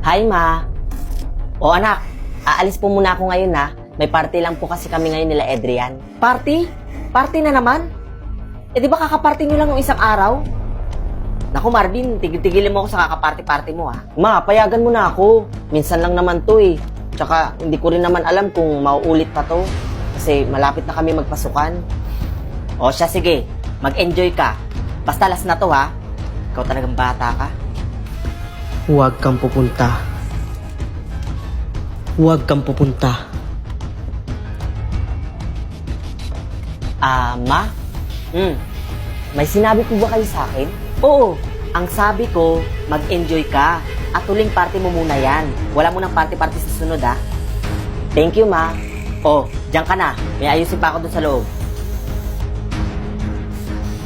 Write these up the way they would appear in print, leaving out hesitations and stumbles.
Hi, Ma. O anak, aalis po muna ako ngayon ha. May party lang po kasi kami ngayon nila Adrian. Party? Party na naman? Eh di ba kakaparty nyo lang ng isang araw? Naku Marvin, tigil-tigilin mo ako sa kakaparty-party mo ha. Ma, payagan mo na ako. Minsan lang naman to eh. Tsaka hindi ko rin naman alam kung mauulit pa to. Kasi malapit na kami magpasukan. O siya, sige. Mag-enjoy ka. Basta last na to ha. Ikaw talagang bata ka. Huwag kang pupunta. Huwag kang pupunta. Ma? May sinabi po ba kayo sa akin? Oo. Ang sabi ko, mag-enjoy ka. At tuling party mo muna yan. Wala mo ng party-party sa sunod ha. Thank you, Ma. Oh, diyan ka na. May ayusin pa ako dun sa loob.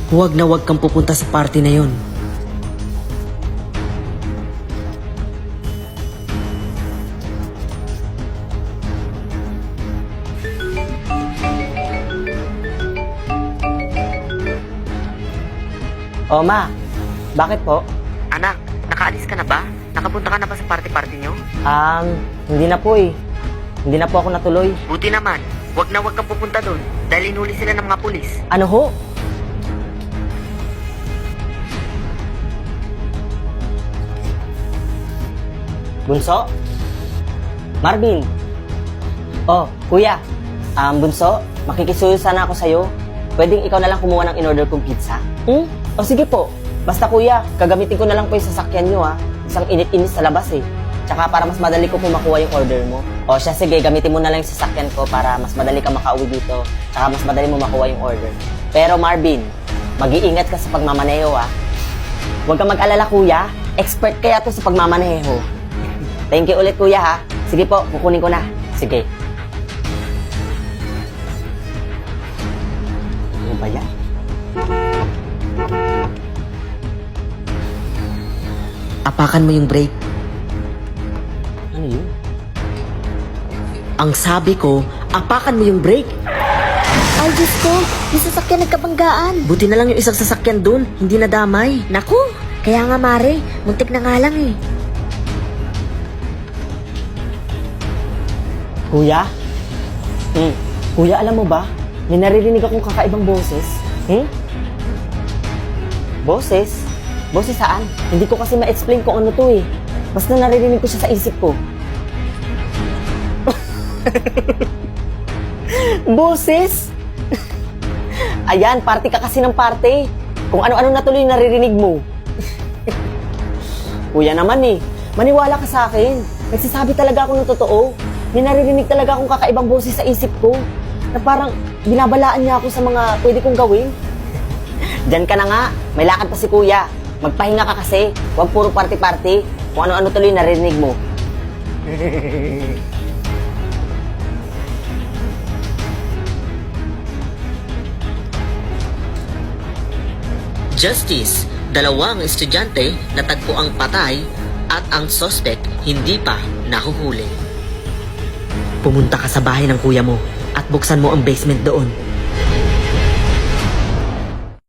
Huwag na huwag kang pupunta sa party na yon. Oh, Ma. Bakit po? Anak, nakaalis ka na ba? Nakapunta ka na ba sa party-party nyo? Hindi na po eh. Hindi na po ako natuloy. Buti naman, wag na wag kang pupunta doon dahil inuli sila ng mga pulis. Ano ho? Bunso? Marvin? Oh, kuya. Bunso, makikisuyo sana ako sa'yo. Pwedeng ikaw na lang kumuha ng in-order kong pizza? O sige po. Basta kuya, gagamitin ko na lang po yung sasakyan nyo ha. Isang init-init sa labas eh. Tsaka para mas madali ko po makuha yung order mo. O siya, sige, gamitin mo na lang yung sasakyan ko para mas madali ka makauwi dito. Tsaka mas madali mo makuha yung order. Pero Marvin, mag-iingat ka sa pagmamaneho ha. Huwag kang mag-alala kuya. Expert kaya to sa pagmamaneho. Thank you ulit kuya ha. Sige po, kukunin ko na. Sige. Ano ba yan? Apakan mo yung brake. Ano yun? Ang sabi ko, apakan mo yung brake. Ay, Diyos ko, yung sasakyan nagkabanggaan. Buti na lang yung isang sasakyan dun, hindi nadamay. Naku, kaya nga Mare, muntik na nga lang eh. Kuya? Kuya, alam mo ba? May naririnig akong kakaibang boses. Boses? Boses saan? Hindi ko kasi ma-explain kung ano to eh. Basta naririnig ko siya sa isip ko. Boses? Ayan, party ka kasi ng party. Kung ano-ano na tuloy naririnig mo. Kuya naman eh, maniwala ka sa akin. Nagsasabi talaga ako ng totoo. May naririnig talaga akong kakaibang boses sa isip ko. Na parang binabalaan niya ako sa mga pwede kong gawin. Diyan ka na nga, may lakad pa si kuya. Magpahinga ka kasi, huwag puro party-party. Kung ano-ano tuloy naririnig mo. Justice, dalawang estudyante natagpo ang patay at ang suspect hindi pa nahuhuli. Pumunta ka sa bahay ng kuya mo at buksan mo ang basement doon.